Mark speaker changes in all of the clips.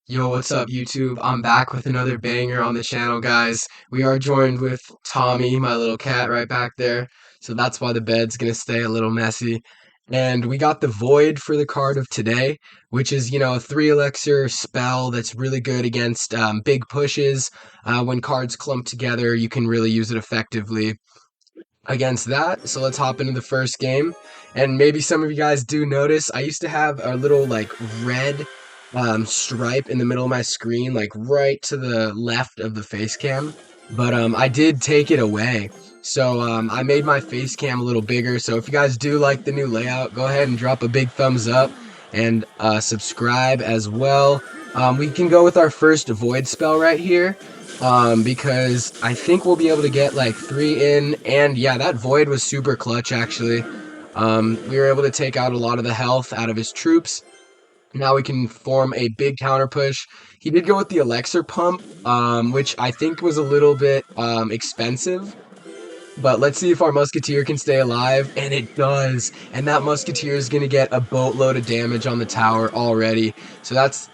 Speaker 1: Yo, what's up, YouTube? I'm back with another banger on the channel, guys. We are joined with Tommy, my little cat, right back there. So that's why the bed's gonna stay a little messy. And we got the Void for the card of today, which is, a 3 elixir spell that's really good against big pushes. When cards clump together, you can really use it effectively against that. So let's hop into the first game. And maybe some of you guys do notice, I used to have a little like red stripe in the middle of my screen, like right to the left of the face cam. But I did take it away. So I made my face cam a little bigger. So if you guys do like the new layout, go ahead and drop a big thumbs up and subscribe as well. We can go with our first void spell right here, because I think we'll be able to get like 3 in, and yeah, that void was super clutch actually. We were able to take out a lot of the health out of his troops. Now we can form a big counter push. He did go with the elixir pump, which I think was a little bit expensive. But let's see if our musketeer can stay alive, and it does. And that musketeer is going to get a boatload of damage on the tower already. So that's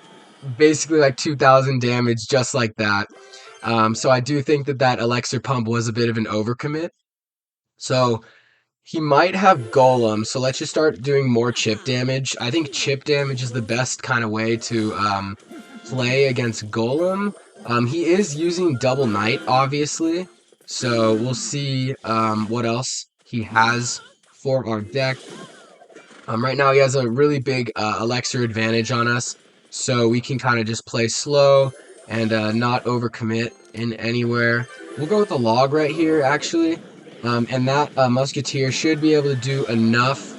Speaker 1: basically like 2,000 damage just like that. So I do think that that elixir pump was a bit of an overcommit. So he might have golem, so let's just start doing more chip damage. I think chip damage is the best kind of way to play against golem. He is using double knight, obviously, so we'll see what else he has for our deck. Right now he has a really big elixir advantage on us, so we can kind of just play slow and not overcommit in anywhere. We'll go with the log right here, actually, and that musketeer should be able to do enough.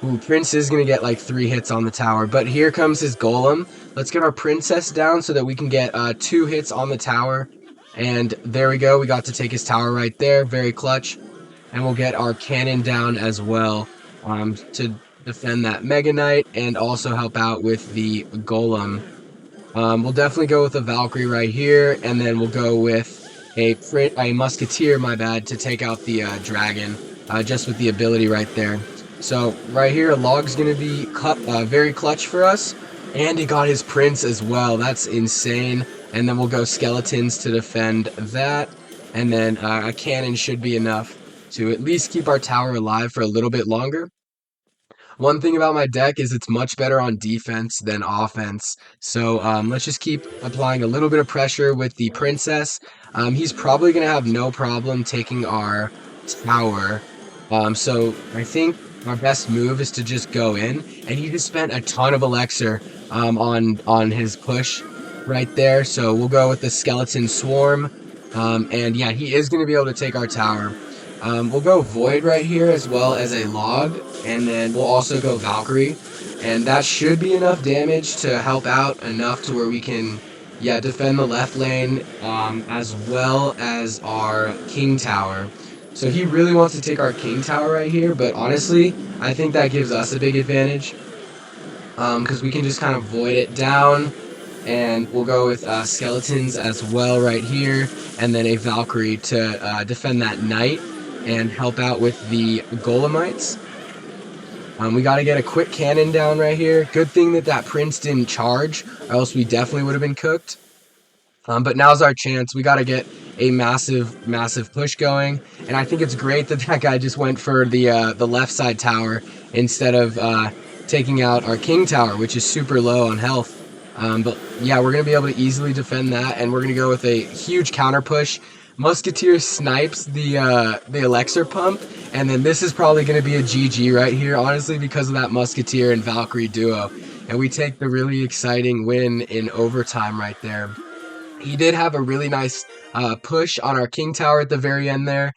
Speaker 1: Ooh, Prince is going to get like 3 hits on the tower, but here comes his golem. Let's get our princess down so that we can get 2 hits on the tower, and there we go. We got to take his tower right there, very clutch. And we'll get our cannon down as well, to defend that Mega Knight and also help out with the Golem. We'll definitely go with a Valkyrie right here, and then we'll go with a Musketeer, my bad, to take out the Dragon, just with the ability right there. So right here, Log's going to be very clutch for us, and he got his Prince as well. That's insane. And then we'll go Skeletons to defend that, and then a cannon should be enough to at least keep our tower alive for a little bit longer. One thing about my deck is it's much better on defense than offense. So let's just keep applying a little bit of pressure with the princess. He's probably going to have no problem taking our tower. So I think our best move is to just go in. And he just spent a ton of elixir on his push right there. So we'll go with the skeleton swarm. And yeah, he is going to be able to take our tower. We'll go Void right here as well as a Log, and then we'll also go Valkyrie, and that should be enough damage to help out enough to where we can, yeah, defend the left lane, as well as our King Tower. So he really wants to take our King Tower right here, but honestly, I think that gives us a big advantage, because we can just kind of Void it down, and we'll go with Skeletons as well right here, and then a Valkyrie to defend that Knight and help out with the Golemites. We got to get a quick cannon down right here. Good thing that that Prince didn't charge, or else we definitely would have been cooked. But now's our chance. We got to get a massive push going, and I think it's great that that guy just went for the left side tower instead of taking out our King Tower, which is super low on health. But yeah, we're going to be able to easily defend that, and we're going to go with a huge counter push. Musketeer snipes the elixir pump, and then this is probably going to be a GG right here, honestly, because of that Musketeer and Valkyrie duo. And we take the really exciting win in overtime right there. He did have a really nice push on our King Tower at the very end there,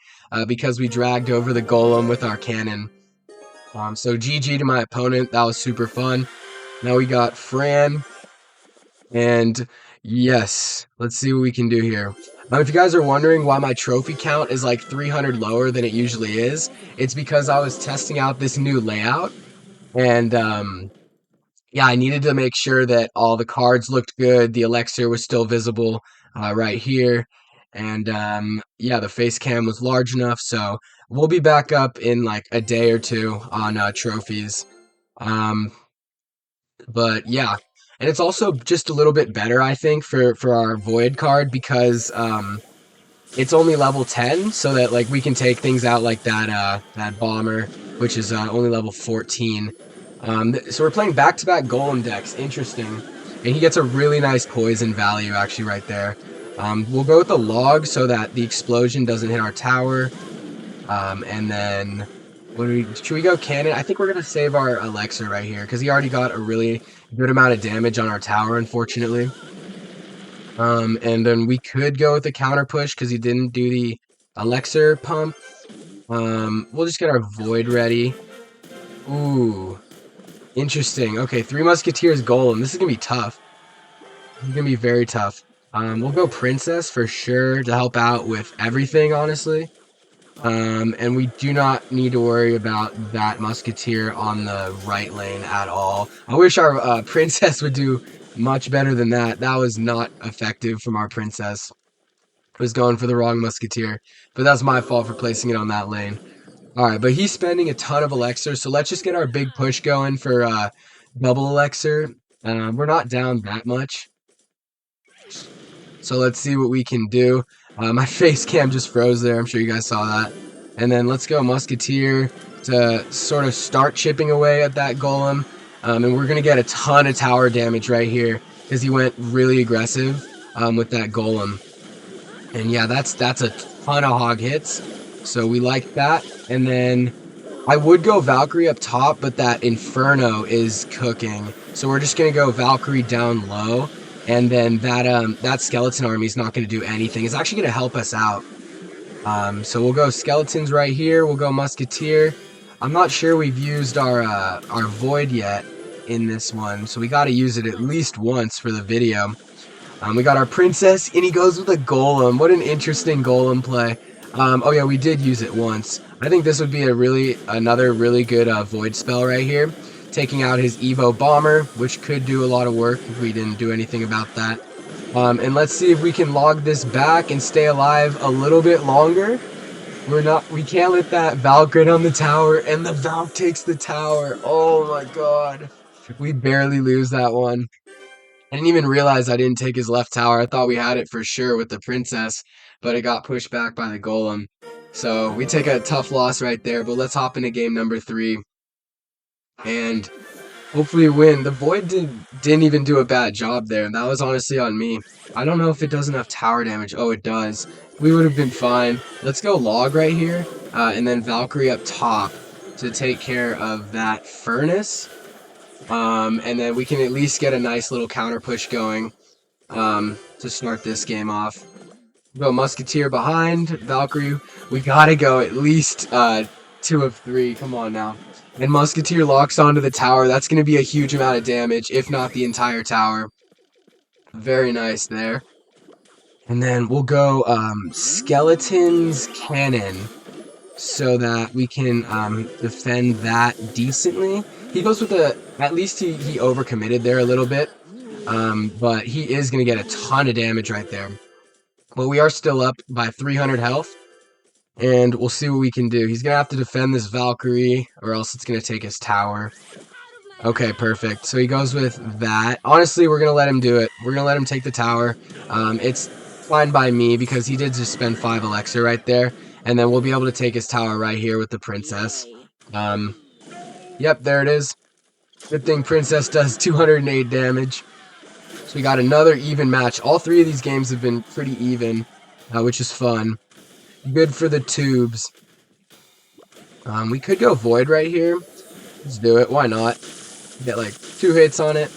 Speaker 1: because we dragged over the Golem with our cannon. So GG to my opponent. That was super fun. Now we got Fran. And yes, let's see what we can do here. If you guys are wondering why my trophy count is like 300 lower than it usually is, it's because I was testing out this new layout. And yeah, I needed to make sure that all the cards looked good. The elixir was still visible right here. And yeah, the face cam was large enough. So we'll be back up in like a day or two on trophies. Um, but yeah, And it's also just a little bit better, I think, for our Void card because it's only level 10, so that like we can take things out like that bomber, which is only level 14. So we're playing back-to-back golem decks. Interesting. And he gets a really nice poison value actually right there. We'll go with the log so that the explosion doesn't hit our tower. And then should we go cannon? I think we're gonna save our elixir right here because he already got a really good amount of damage on our tower, unfortunately. And then we could go with the counter push because he didn't do the elixir pump. We'll just get our void ready. Ooh, interesting. Okay, 3 musketeers golem. This is gonna be tough. This is gonna be very tough. We'll go princess for sure to help out with everything, honestly. And we do not need to worry about that musketeer on the right lane at all. I wish our princess would do much better than that. That was not effective from our princess. Was going for the wrong musketeer, but that's my fault for placing it on that lane. Alright, but he's spending a ton of elixir, so let's just get our big push going for double elixir. We're not down that much, so let's see what we can do. My face cam just froze there. I'm sure you guys saw that. And then let's go musketeer to sort of start chipping away at that golem. And we're going to get a ton of tower damage right here because he went really aggressive with that golem. And yeah, that's a ton of hog hits. So we like that. And then I would go Valkyrie up top, but that Inferno is cooking. So we're just going to go Valkyrie down low. And then that skeleton army is not going to do anything. It's actually going to help us out. So we'll go skeletons right here. We'll go musketeer. I'm not sure we've used our void yet in this one, so we got to use it at least once for the video. We got our princess, and he goes with a golem. What an interesting golem play. Oh yeah, we did use it once. I think this would be another really good void spell right here. Taking out his Evo bomber, which could do a lot of work if we didn't do anything about that. And let's see if we can log this back and stay alive a little bit longer. We can't let that Valk get on the tower, and the Valk takes the tower. Oh my god. We barely lose that one. I didn't even realize I didn't take his left tower. I thought we had it for sure with the princess, but it got pushed back by the golem. So we take a tough loss right there, but let's hop into game number 3. And hopefully win. The void didn't even do a bad job there. That was honestly on me. I don't know if it does enough tower damage. Oh, it does. We would have been fine. Let's go log right here, and then Valkyrie up top to take care of that furnace. And then we can at least get a nice little counter push going to start this game off. Go musketeer behind Valkyrie. We gotta go at least 2 of 3. Come on now. And musketeer locks onto the tower. That's going to be a huge amount of damage, if not the entire tower. Very nice there. And then we'll go skeletons cannon so that we can defend that decently. He goes with at least he overcommitted there a little bit. But he is going to get a ton of damage right there. But we are still up by 300 health. And we'll see what we can do. He's going to have to defend this Valkyrie, or else it's going to take his tower. Okay, perfect. So he goes with that. Honestly, we're going to let him do it. We're going to let him take the tower. It's fine by me, because he did just spend 5 elixir right there. And then we'll be able to take his tower right here with the princess. Yep, there it is. Good thing princess does 208 damage. So we got another even match. All 3 of these games have been pretty even, which is fun. Good for the tubes. We could go void right here. Let's do it. Why not? Get like 2 hits on it.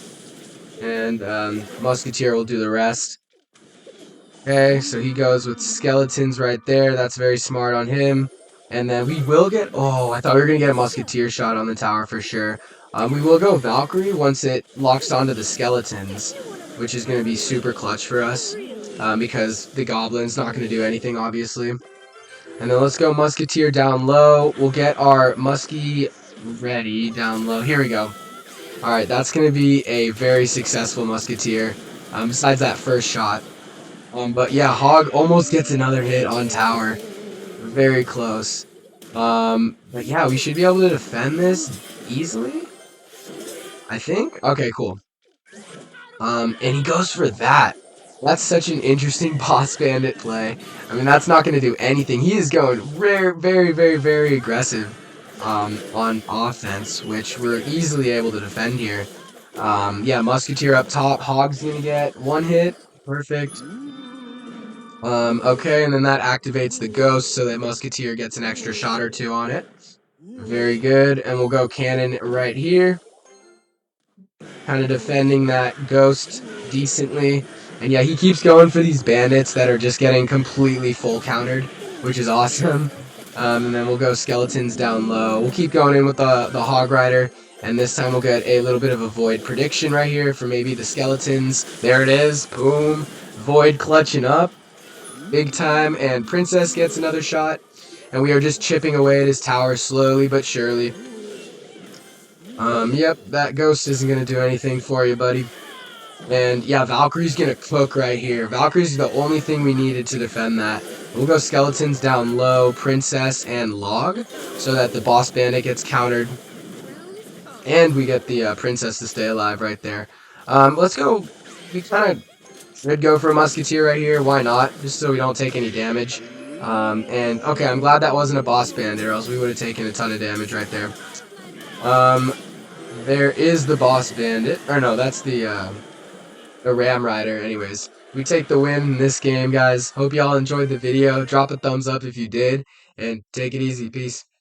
Speaker 1: And musketeer will do the rest. Okay, so he goes with skeletons right there. That's very smart on him. And then we will get... Oh, I thought we were going to get a musketeer shot on the tower for sure. We will go Valkyrie once it locks onto the skeletons, which is going to be super clutch for us. Because the goblin's not going to do anything, obviously. And then let's go musketeer down low. We'll get our muskie ready down low. Here we go. Alright, that's going to be a very successful musketeer. Besides that first shot. But yeah, Hog almost gets another hit on tower. Very close. But yeah, we should be able to defend this easily. I think? Okay, cool. And he goes for that. That's such an interesting boss bandit play. I mean, that's not going to do anything. He is going very aggressive on offense, which we're easily able to defend here. Yeah, Musketeer up top. Hog's going to get one hit. Perfect. Okay, and then that activates the ghost so that Musketeer gets an extra shot or two on it. Very good. And we'll go cannon right here. Kind of defending that ghost decently. And yeah, he keeps going for these bandits that are just getting completely full countered, which is awesome. And then we'll go skeletons down low. We'll keep going in with the Hog Rider. And this time we'll get a little bit of a Void prediction right here for maybe the skeletons. There it is. Boom. Void clutching up. Big time. And Princess gets another shot. And we are just chipping away at his tower slowly but surely. Yep, that ghost isn't gonna do anything for you, buddy. And yeah, Valkyrie's gonna cook right here. Valkyrie's the only thing we needed to defend that. We'll go skeletons down low, princess, and log, so that the boss bandit gets countered. And we get the princess to stay alive right there. Let's go. We kind of should go for a musketeer right here. Why not? Just so we don't take any damage. And okay, I'm glad that wasn't a boss bandit, or else we would have taken a ton of damage right there. There is the boss bandit. Or no, that's the Ram Rider. Anyways, we take the win in this game, guys. Hope y'all enjoyed the video. Drop a thumbs up if you did, and take it easy. Peace.